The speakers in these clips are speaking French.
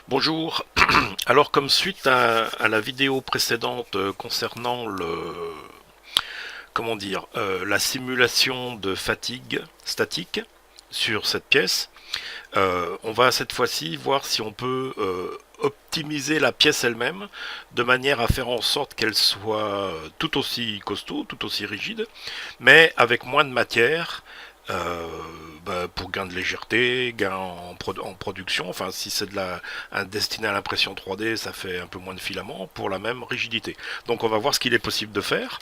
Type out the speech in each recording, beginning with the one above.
Bonjour. Alors comme suite à la vidéo précédente concernant la simulation de fatigue statique sur cette pièce, on va cette fois-ci voir si on peut optimiser la pièce elle-même de manière à faire en sorte qu'elle soit tout aussi costaud, tout aussi rigide, mais avec moins de matière. Pour gain de légèreté, gain en production, enfin si c'est un destiné à l'impression 3D, ça fait un peu moins de filaments pour la même rigidité. Donc on va voir ce qu'il est possible de faire.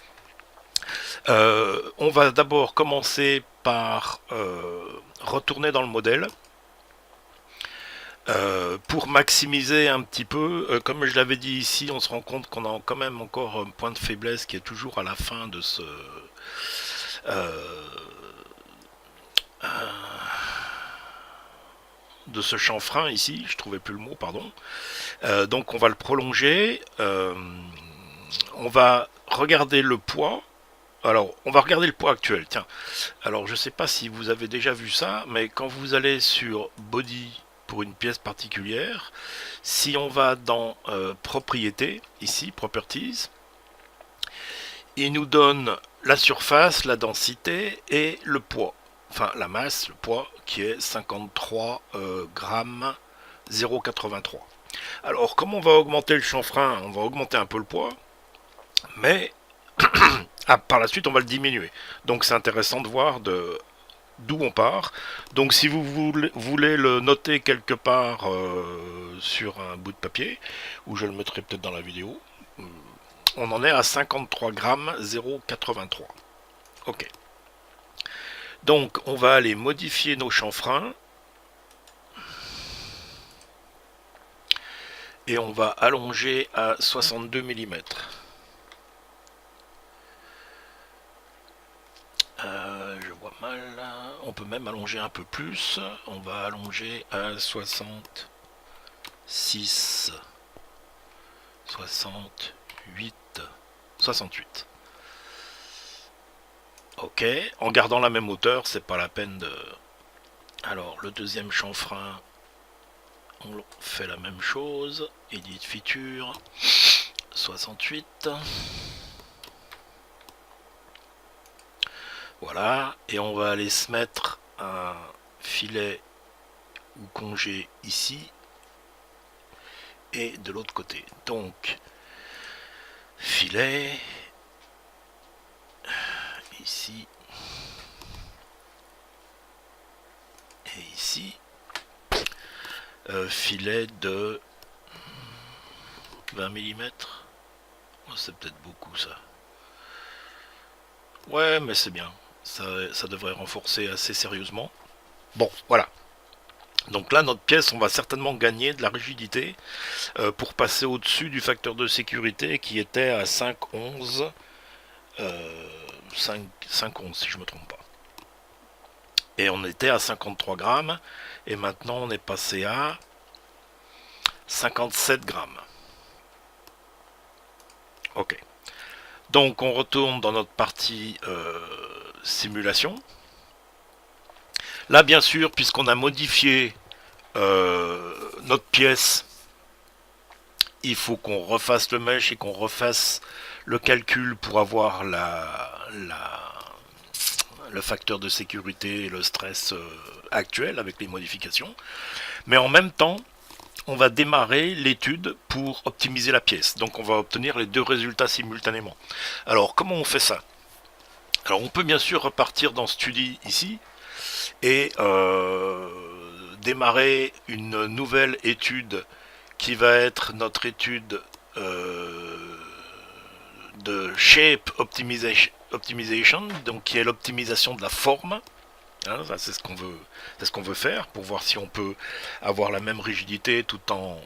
On va d'abord commencer par retourner dans le modèle pour maximiser un petit peu. Comme je l'avais dit ici, on se rend compte qu'on a quand même encore un point de faiblesse qui est toujours à la fin de ce chanfrein ici, je trouvais plus le mot, pardon. Donc on va le prolonger, on va regarder le poids. Alors on va regarder le poids actuel, tiens. Alors je sais pas si vous avez déjà vu ça, mais quand vous allez sur Body pour une pièce particulière, si on va dans Propriétés, ici, Properties, il nous donne la surface, la densité et le poids. Enfin la masse, le poids, qui est 53 grammes 0,83. Alors comme on va augmenter le chanfrein, on va augmenter un peu le poids, mais par la suite on va le diminuer. Donc c'est intéressant de voir d'où on part. Donc si vous voulez le noter quelque part sur un bout de papier, ou je le mettrai peut-être dans la vidéo, on en est à 53 grammes 0,83. Ok. Donc on va aller modifier nos chanfreins et on va allonger à 62 mm. Je vois mal, on peut même allonger un peu plus, on va allonger à 66, 68, 68. Ok, en gardant la même hauteur, c'est pas la peine de... Alors, le deuxième chanfrein, on fait la même chose. Edit feature, 68. Voilà, et on va aller se mettre un filet ou congé ici et de l'autre côté. Donc, filet... ici et ici, filet de 20 mm. Oh, c'est peut-être beaucoup ça. Ouais, mais c'est bien, ça devrait renforcer assez sérieusement. Bon, voilà. Donc là, notre pièce, on va certainement gagner de la rigidité pour passer au-dessus du facteur de sécurité qui était à 5,11. 5,11 si je me trompe pas. Et on était à 53 grammes et maintenant on est passé à 57 grammes. Ok. Donc on retourne dans notre partie simulation. Là bien sûr, puisqu'on a modifié notre pièce, il faut qu'on refasse le mesh et qu'on refasse le calcul pour avoir le facteur de sécurité et le stress actuel avec les modifications. Mais en même temps, on va démarrer l'étude pour optimiser la pièce. Donc on va obtenir les deux résultats simultanément. Alors comment on fait ça? Alors on peut bien sûr repartir dans Study ici et démarrer une nouvelle étude qui va être notre étude de Shape Optimization, donc qui est l'optimisation de la forme. Hein, c'est ce qu'on veut faire pour voir si on peut avoir la même rigidité tout en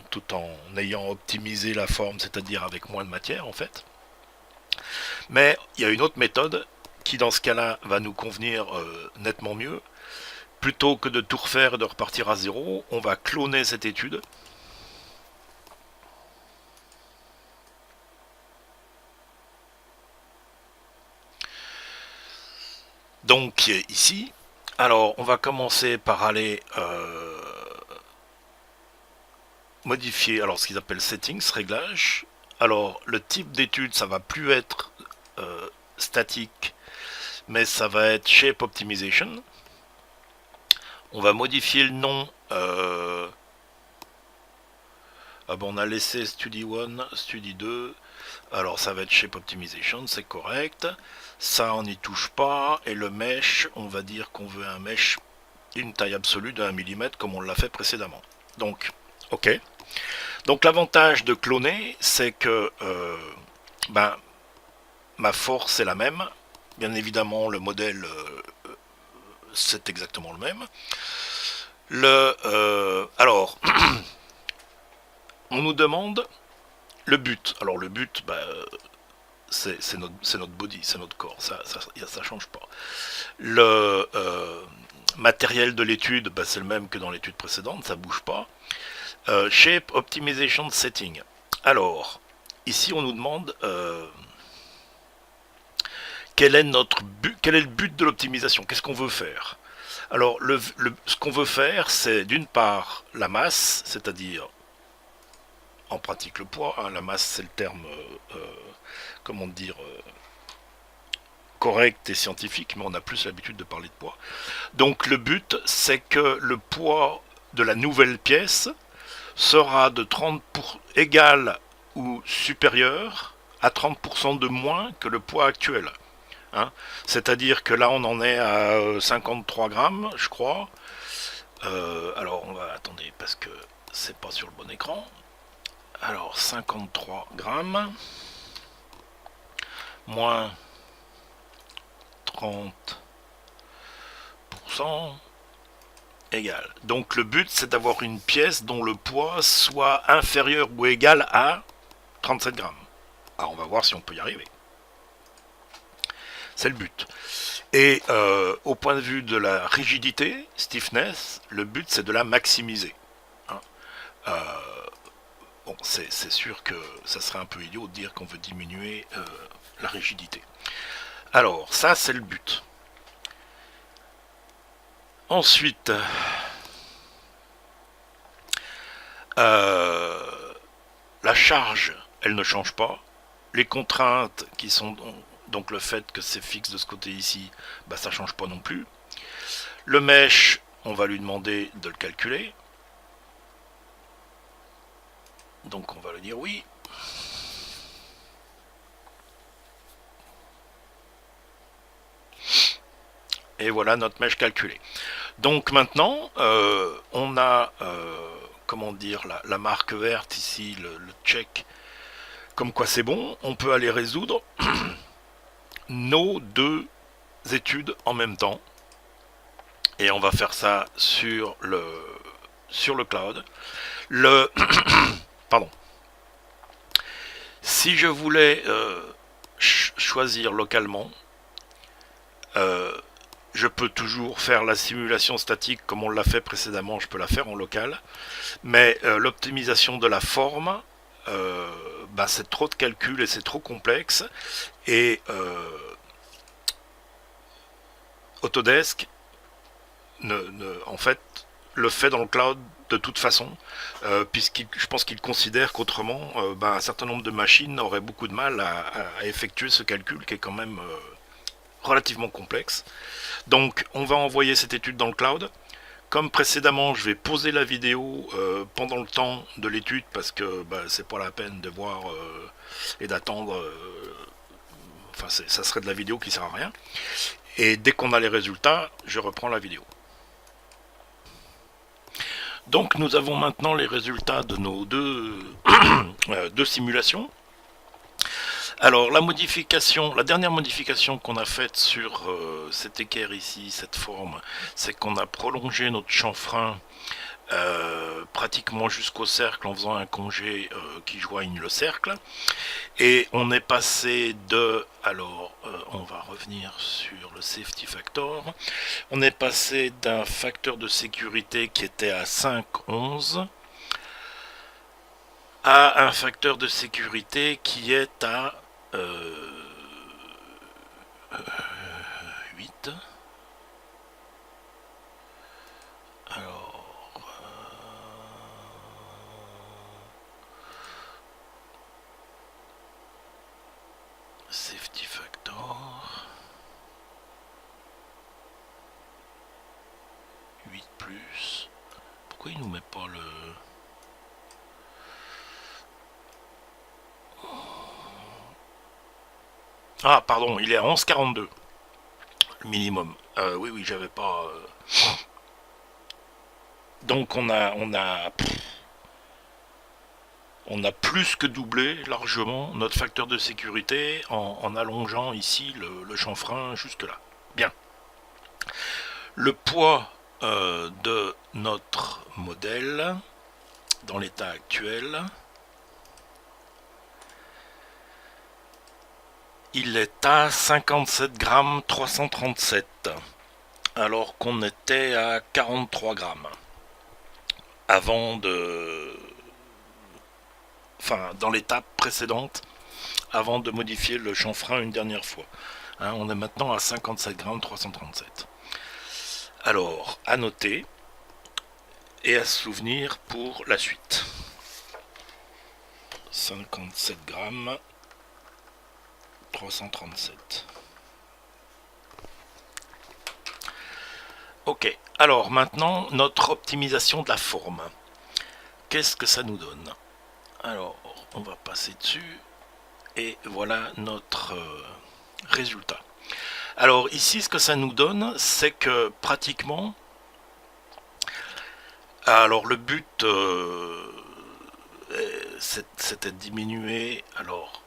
ayant optimisé la forme, c'est-à-dire avec moins de matière en fait. Mais il y a une autre méthode qui dans ce cas-là va nous convenir nettement mieux. Plutôt que de tout refaire et de repartir à zéro, on va cloner cette étude. Donc ici, alors on va commencer par aller modifier alors ce qu'ils appellent settings, réglage. Alors le type d'étude, ça va plus être statique, mais ça va être shape optimization. On va modifier le nom. Ah bon, on a laissé Study 1, Study 2. Alors ça va être Shape Optimization, c'est correct. Ça, on n'y touche pas. Et le mesh, on va dire qu'on veut un mesh d'une taille absolue de 1 mm comme on l'a fait précédemment. Donc, ok. Donc l'avantage de cloner, c'est que ben, ma force est la même. Bien évidemment, le modèle, c'est exactement le même. Alors, on nous demande le but. Alors le but, c'est notre body, c'est notre corps, ça change pas. Le matériel de l'étude, c'est le même que dans l'étude précédente, ça bouge pas. Shape Optimization Setting. Alors, ici on nous demande quel est le but de l'optimisation, qu'est-ce qu'on veut faire. Alors, ce qu'on veut faire, c'est d'une part la masse, c'est-à-dire en pratique le poids. Hein, la masse, c'est le terme, comment dire, correct et scientifique, mais on a plus l'habitude de parler de poids. Donc le but, c'est que le poids de la nouvelle pièce sera de 30 égal ou supérieur à 30% de moins que le poids actuel. Hein, c'est-à-dire que là, on en est à 53 grammes, je crois. Alors, on va attendez parce que c'est pas sur le bon écran. Alors, 53 grammes moins 30% égal. Donc, le but, c'est d'avoir une pièce dont le poids soit inférieur ou égal à 37 grammes. Alors, on va voir si on peut y arriver. C'est le but. Et au point de vue de la rigidité, stiffness, le but c'est de la maximiser. Hein. Bon, c'est sûr que ça serait un peu idiot de dire qu'on veut diminuer la rigidité. Alors, ça c'est le but. Ensuite, la charge, elle ne change pas. Les contraintes qui sont donc le fait que c'est fixe de ce côté ici, ça change pas non plus. Le mesh, on va lui demander de le calculer. Donc on va lui dire oui. Et voilà notre mesh calculé. Donc maintenant, on a, comment dire, la marque verte ici, le check, comme quoi c'est bon. On peut aller résoudre nos deux études en même temps. Et on va faire ça sur le cloud. Pardon. Si je voulais choisir localement, je peux toujours faire la simulation statique comme on l'a fait précédemment, je peux la faire en local. Mais l'optimisation de la forme, c'est trop de calculs et c'est trop complexe. Et Autodesk, en fait, le fait dans le cloud de toute façon, je pense qu'il considère qu'autrement, un certain nombre de machines auraient beaucoup de mal à effectuer ce calcul qui est quand même relativement complexe. Donc on va envoyer cette étude dans le cloud. Comme précédemment, je vais poser la vidéo pendant le temps de l'étude parce que c'est pas la peine de voir et d'attendre. Ça serait de la vidéo qui sert à rien. Et dès qu'on a les résultats, je reprends la vidéo. Donc nous avons maintenant les résultats de nos deux simulations. Alors la dernière modification qu'on a faite sur cet équerre ici, cette forme, c'est qu'on a prolongé notre chanfrein pratiquement jusqu'au cercle en faisant un congé qui joigne le cercle. Et on est passé de... Alors, on va revenir sur le safety factor. On est passé d'un facteur de sécurité qui était à 5,11 à un facteur de sécurité qui est à 8. Safety factor 8 plus. Pourquoi il nous met pas le... Ah pardon, il est à 11,42 le minimum. Oui, j'avais pas... Donc on a plus que doublé largement notre facteur de sécurité en allongeant ici le chanfrein jusque là. Bien. Le poids de notre modèle dans l'état actuel, il est à 57 grammes 337 alors qu'on était à 43 grammes avant de... Enfin, dans l'étape précédente, avant de modifier le chanfrein une dernière fois. Hein, on est maintenant à 57 grammes 337. Alors, à noter et à se souvenir pour la suite. 57 grammes 337. Ok, alors maintenant, notre optimisation de la forme. Qu'est-ce que ça nous donne? Alors, on va passer dessus. Et voilà notre résultat. Alors ici, ce que ça nous donne, c'est que pratiquement... Alors le but, c'était de diminuer... Alors...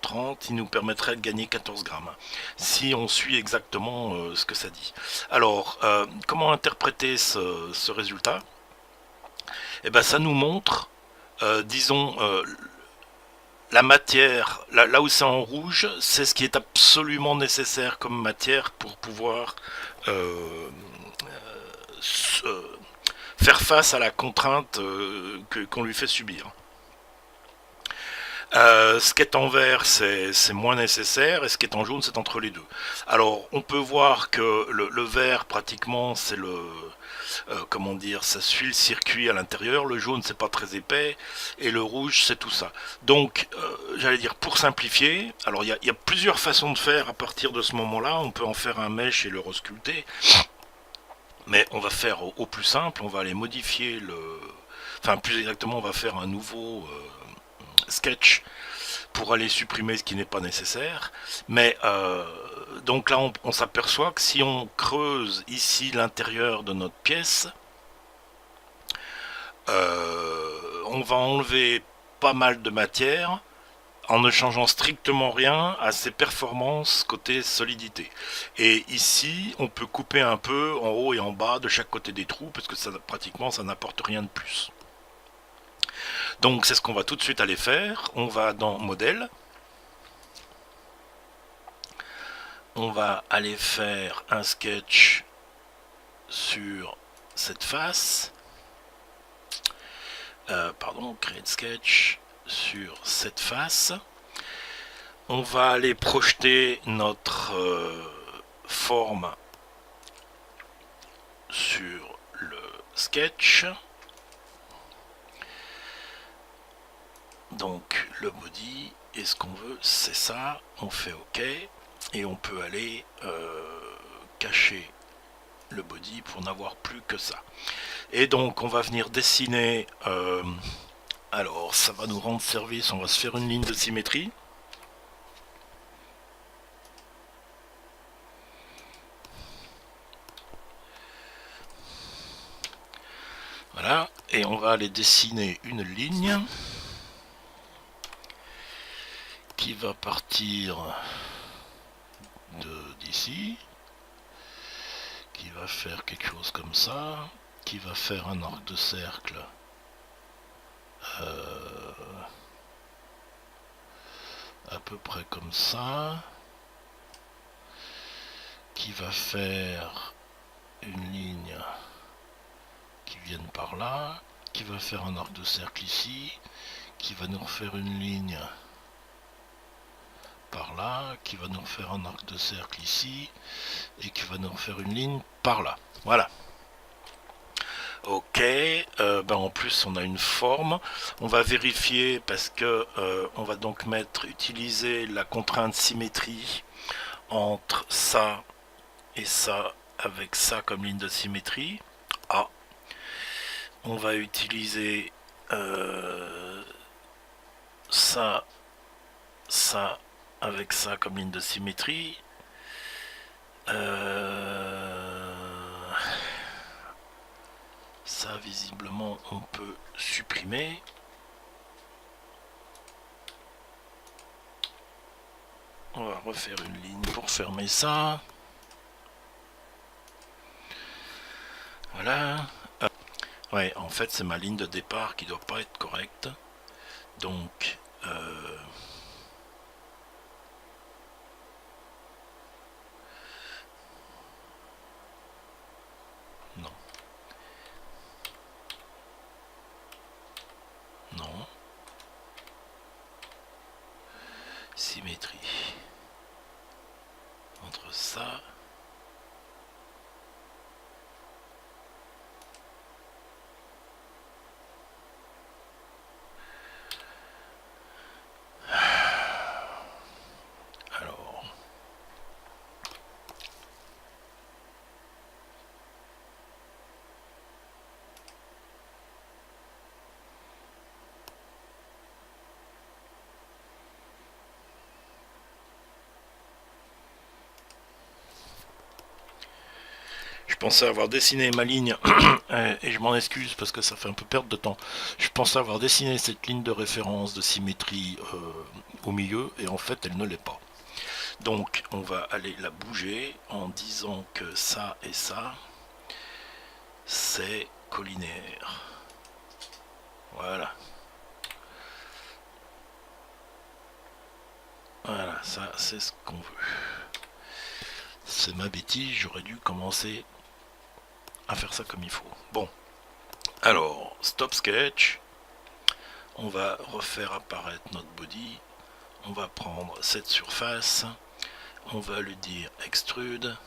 30, il nous permettrait de gagner 14 grammes, si on suit exactement ce que ça dit. Alors, comment interpréter ce résultat? Eh ben, ça nous montre, disons, la matière, là où c'est en rouge, c'est ce qui est absolument nécessaire comme matière pour pouvoir faire face à la contrainte qu'on lui fait subir. Ce qui est en vert, c'est moins nécessaire, et ce qui est en jaune, c'est entre les deux. Alors, on peut voir que le vert, pratiquement, c'est le... comment dire, ça suit le circuit à l'intérieur, le jaune, c'est pas très épais, et le rouge, c'est tout ça. Donc, j'allais dire, pour simplifier, alors il y a plusieurs façons de faire à partir de ce moment-là, on peut en faire un mesh et le resculpter, mais on va faire au plus simple, on va aller modifier le... Enfin, plus exactement, on va faire un nouveau... sketch pour aller supprimer ce qui n'est pas nécessaire. Mais donc là, on s'aperçoit que si on creuse ici l'intérieur de notre pièce, on va enlever pas mal de matière en ne changeant strictement rien à ses performances côté solidité. Et ici, on peut couper un peu en haut et en bas de chaque côté des trous, parce que ça, pratiquement, ça n'apporte rien de plus. Donc c'est ce qu'on va tout de suite aller faire. On va dans modèle. On va aller faire un sketch sur cette face. Pardon, créer de sketch sur cette face. On va aller projeter notre forme sur le sketch. Donc le body, et ce qu'on veut, c'est ça. On fait OK. Et on peut aller cacher le body pour n'avoir plus que ça. Et donc on va venir dessiner... alors ça va nous rendre service, on va se faire une ligne de symétrie. Voilà, et on va aller dessiner une ligne qui va partir d'ici, qui va faire quelque chose comme ça, qui va faire un arc de cercle à peu près comme ça, qui va faire une ligne qui vienne par là, qui va faire un arc de cercle ici, qui va nous refaire une ligne par là, qui va nous refaire un arc de cercle ici, et qui va nous refaire une ligne par là. Voilà. Ok, en plus on a une forme. On va vérifier parce que on va donc utiliser la contrainte symétrie entre ça et ça avec ça comme ligne de symétrie. Ah, on va utiliser ça, ça avec ça comme ligne de symétrie. Ça visiblement on peut supprimer. On va refaire une ligne pour fermer ça. Voilà. Ouais, en fait, c'est ma ligne de départ qui doit pas être correcte. Donc, non, non. Symétrie. Entre ça. Alors, je pensais avoir dessiné ma ligne, et je m'en excuse parce que ça fait un peu perdre de temps. Je pensais avoir dessiné cette ligne de référence de symétrie au milieu, et en fait, elle ne l'est pas. Donc, on va aller la bouger en disant que ça et ça, c'est collinaire. Voilà. Voilà, ça c'est ce qu'on veut. C'est ma bêtise, j'aurais dû commencer à faire ça comme il faut. Bon, alors, stop sketch. On va refaire apparaître notre body. On va prendre cette surface. On va lui dire extrude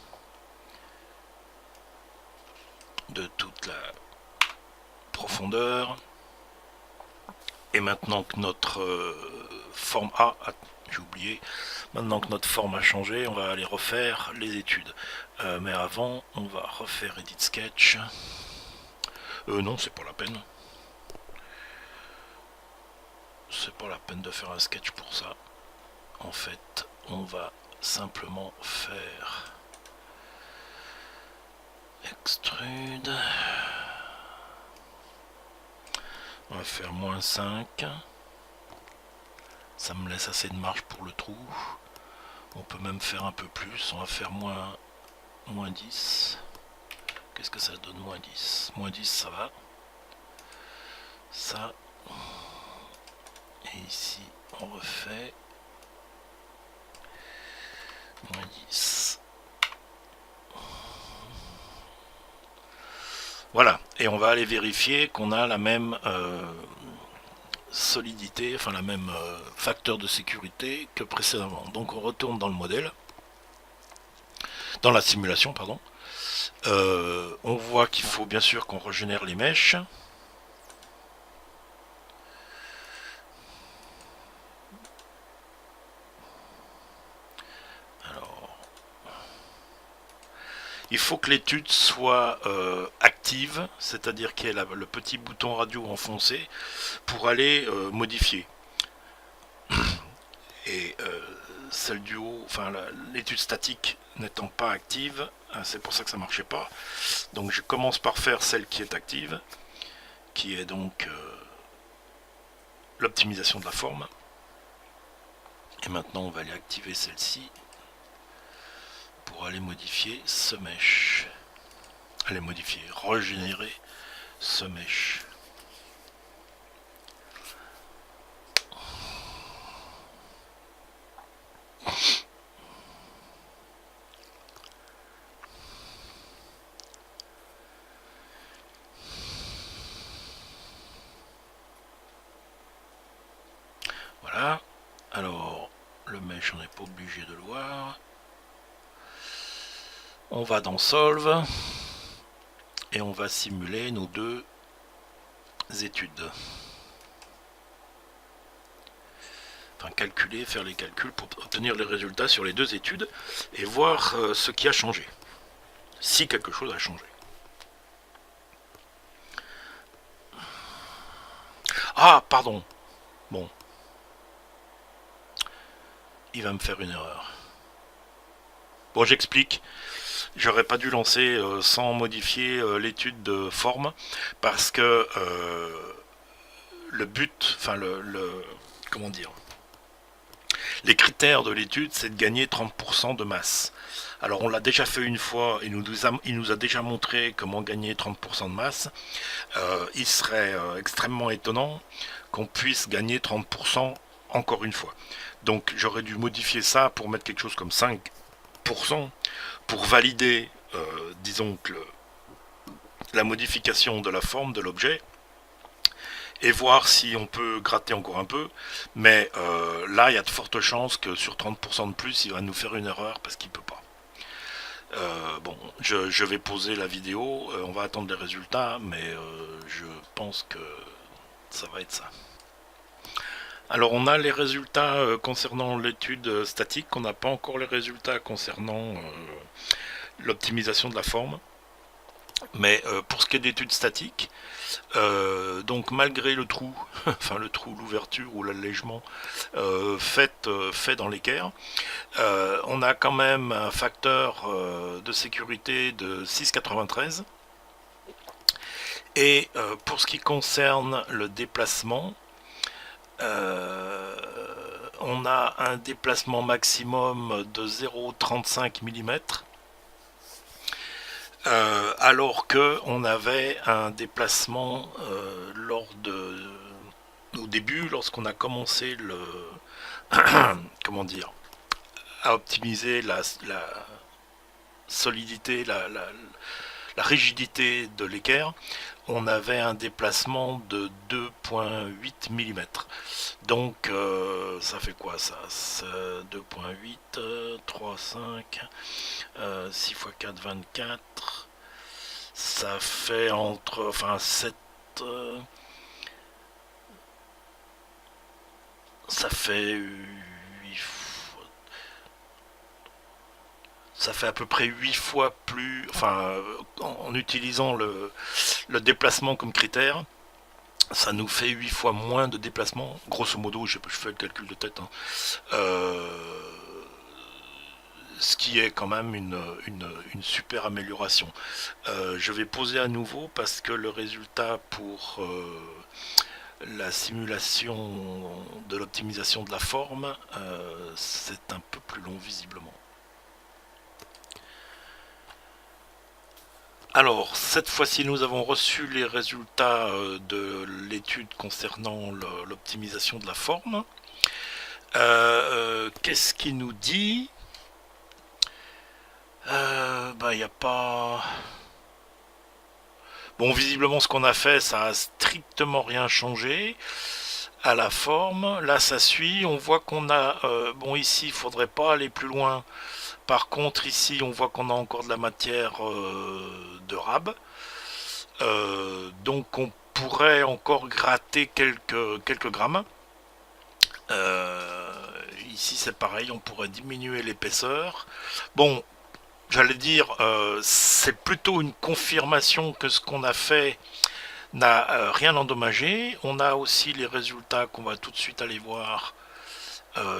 de toute la profondeur. Et maintenant que notre forme j'ai oublié, maintenant que notre forme a changé, on va aller refaire les études. Mais avant, on va refaire Edit Sketch. Non, c'est pas la peine. C'est pas la peine de faire un sketch pour ça. En fait, on va simplement faire extrude. On va faire -5. Ça me laisse assez de marge pour le trou. On peut même faire un peu plus. On va faire -10. Qu'est-ce que ça donne -10? -10, ça va. Ça. Et ici, on refait -10. Voilà. Et on va aller vérifier qu'on a la même solidité, enfin la même facteur de sécurité que précédemment. Donc on retourne dans le modèle, dans la simulation, pardon. On voit qu'il faut bien sûr qu'on régénère les mèches. Alors, il faut que l'étude soit active, c'est-à-dire qu'il y ait le petit bouton radio enfoncé pour aller modifier. Et celle du haut, enfin l'étude statique n'étant pas active, c'est pour ça que ça marchait pas. Donc je commence par faire celle qui est active, qui est donc l'optimisation de la forme. Et maintenant on va aller activer celle-ci pour aller modifier ce mesh. Aller modifier, régénérer ce mesh. Voilà. Alors, le mesh, on n'est pas obligé de le voir. On va dans Solve. et on va simuler nos deux études. Enfin, calculer, faire les calculs pour obtenir les résultats sur les deux études et voir ce qui a changé. Si quelque chose a changé. Ah, pardon. Bon. Il va me faire une erreur. Bon, j'explique. J'aurais pas dû lancer sans modifier l'étude de forme parce que le but, enfin comment dire, les critères de l'étude, c'est de gagner 30% de masse. Alors on l'a déjà fait une fois et il nous a déjà montré comment gagner 30% de masse. Il serait extrêmement étonnant qu'on puisse gagner 30% encore une fois. Donc j'aurais dû modifier ça pour mettre quelque chose comme 5% pour valider, disons que la modification de la forme de l'objet et voir si on peut gratter encore un peu. Mais là, il y a de fortes chances que sur 30% de plus, il va nous faire une erreur parce qu'il peut pas. Bon, je vais poser la vidéo, on va attendre les résultats, mais je pense que ça va être ça. Alors on a les résultats concernant l'étude statique, on n'a pas encore les résultats concernant l'optimisation de la forme. Mais pour ce qui est d'études statiques, donc malgré le trou, enfin le trou, l'ouverture ou l'allègement fait dans l'équerre, on a quand même un facteur de sécurité de 6,93. Et pour ce qui concerne le déplacement, on a un déplacement maximum de 0,35 mm. Alors que on avait un déplacement au début, lorsqu'on a commencé comment dire, à optimiser la solidité, la rigidité de l'équerre, on avait un déplacement de 2,8 mm. Donc ça fait quoi ça, 2,8, 3, 5, 6 x 4, 24. Ça fait entre, enfin 7, ça fait 8 fois, ça fait à peu près 8 fois plus, enfin en utilisant le déplacement comme critère, ça nous fait 8 fois moins de déplacement, grosso modo, je fais le calcul de tête, hein. Ce qui est quand même une super amélioration. Je vais poser à nouveau parce que le résultat pour la simulation de l'optimisation de la forme, c'est un peu plus long visiblement. Alors, cette fois-ci, nous avons reçu les résultats de l'étude concernant l'optimisation de la forme. Qu'est-ce qu'il nous dit? Il n'y a pas... Bon, visiblement, ce qu'on a fait, ça a strictement rien changé à la forme. Là, ça suit. On voit qu'on a... bon, ici, il faudrait pas aller plus loin. Par contre, ici, on voit qu'on a encore de la matière de rab. Donc, on pourrait encore gratter quelques grammes. Ici, c'est pareil. On pourrait diminuer l'épaisseur. Bon, j'allais dire, c'est plutôt une confirmation que ce qu'on a fait n'a rien endommagé. On a aussi les résultats qu'on va tout de suite aller voir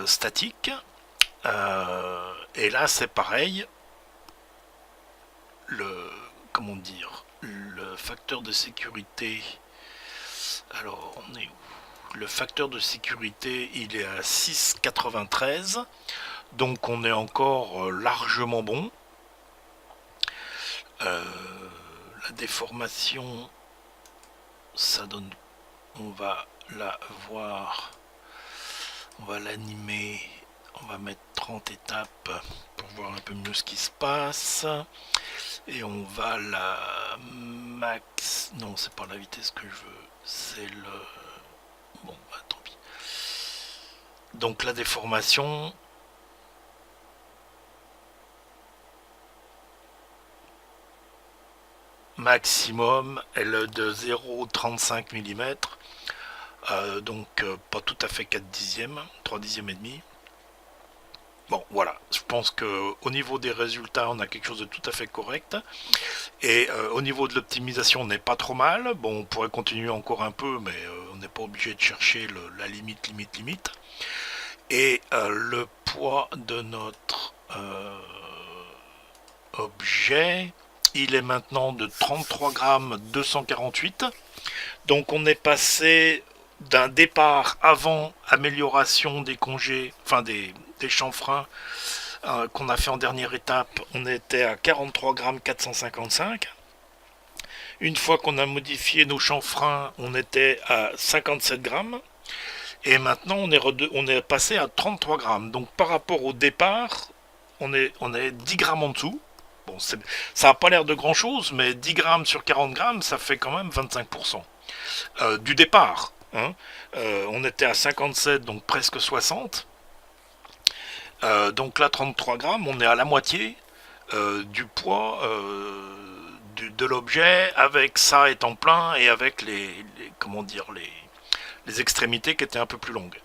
statiques. Et là, c'est pareil. Comment dire, le facteur de sécurité. Alors, on est où? Le facteur de sécurité, il est à 6,93. Donc, on est encore largement bon. La déformation, ça donne, on va la voir, on va l'animer, on va mettre 30 étapes pour voir un peu mieux ce qui se passe, et on va la max, non c'est pas la vitesse que je veux, c'est bon tant pis. Donc la déformation, maximum, elle est de 0,35 mm, donc pas tout à fait 4 dixièmes, 3 dixièmes et demi. Bon, voilà, je pense que au niveau des résultats, on a quelque chose de tout à fait correct. Et au niveau de l'optimisation, on n'est pas trop mal. Bon, on pourrait continuer encore un peu, mais on n'est pas obligé de chercher la limite. Et le poids de notre objet, il est maintenant de 33 grammes 248. Donc on est passé d'un départ avant amélioration des congés, enfin des chanfreins qu'on a fait en dernière étape, on était à 43 grammes 455. Une fois qu'on a modifié nos chanfreins, on était à 57 grammes. Et maintenant, on est passé à 33 grammes. Donc par rapport au départ, on est 10 grammes en dessous. Bon, ça n'a pas l'air de grand chose, mais 10 grammes sur 40 grammes, ça fait quand même 25% du départ. Hein. On était à 57, donc presque 60. Donc là, 33 grammes, on est à la moitié du poids de l'objet, avec ça étant plein et avec comment dire, les extrémités qui étaient un peu plus longues.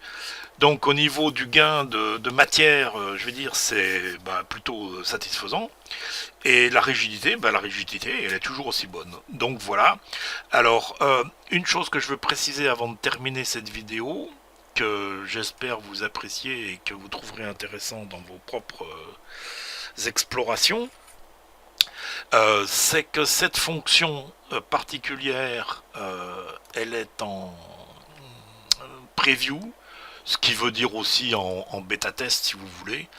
Donc au niveau du gain de matière, je vais dire, c'est plutôt satisfaisant. Et la rigidité, elle est toujours aussi bonne. Donc voilà. Alors, une chose que je veux préciser avant de terminer cette vidéo, que j'espère vous apprécier et que vous trouverez intéressant dans vos propres explorations, c'est que cette fonction particulière, elle est en preview, ce qui veut dire aussi en bêta test si vous voulez.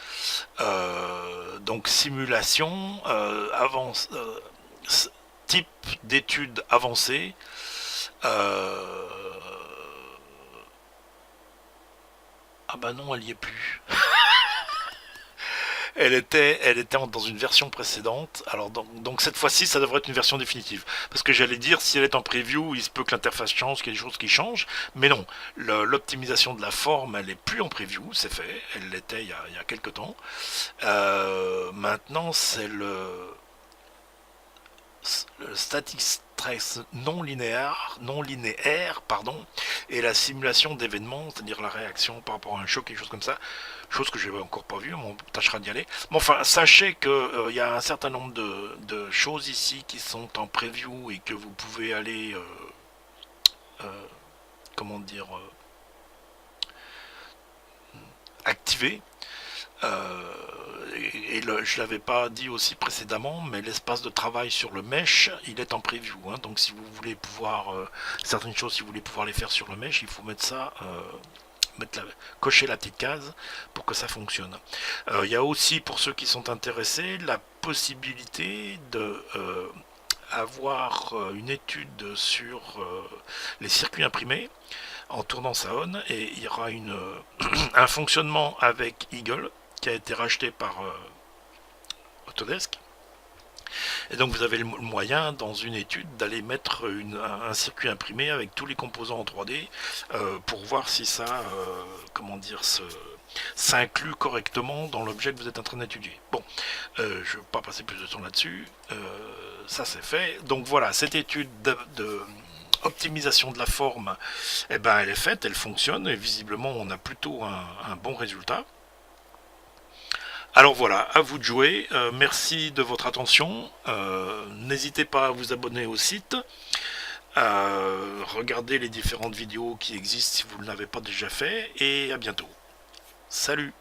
Donc simulation, type d'études avancées. Ah bah non, elle y est plus. Elle était dans une version précédente. Alors donc cette fois-ci, ça devrait être une version définitive. Parce que j'allais dire, si elle est en preview, il se peut que l'interface change, qu'il y ait des choses qui changent. Mais non, l'optimisation de la forme, elle est plus en preview, c'est fait. Elle l'était il y a quelques temps. Maintenant, c'est le static stress non linéaire, pardon, et la simulation d'événements, c'est-à-dire la réaction par rapport à un choc, quelque chose comme ça, chose que je n'avais encore pas vue, on tâchera d'y aller. Mais enfin, sachez qu'il y a un certain nombre de choses ici qui sont en preview et que vous pouvez aller, comment dire, activer. Je l'avais pas dit aussi précédemment, mais l'espace de travail sur le mesh, il est en preview. Hein, donc si vous voulez pouvoir certaines choses, si vous voulez pouvoir les faire sur le mesh, il faut mettre ça, cocher la petite case pour que ça fonctionne. Il y a aussi, pour ceux qui sont intéressés, la possibilité de avoir une étude sur les circuits imprimés en tournant ça on, et il y aura un fonctionnement avec Eagle qui a été racheté par Autodesk. Et donc vous avez le moyen dans une étude d'aller mettre un circuit imprimé avec tous les composants en 3D pour voir si ça, comment dire, s'inclut correctement dans l'objet que vous êtes en train d'étudier. Bon, je ne vais pas passer plus de temps là-dessus. Ça c'est fait. Donc voilà, cette étude de optimisation de la forme, eh ben, elle est faite, elle fonctionne, et visiblement on a plutôt un bon résultat. Alors voilà, à vous de jouer. Merci de votre attention. N'hésitez pas à vous abonner au site. Regardez les différentes vidéos qui existent si vous ne l'avez pas déjà fait. Et à bientôt. Salut!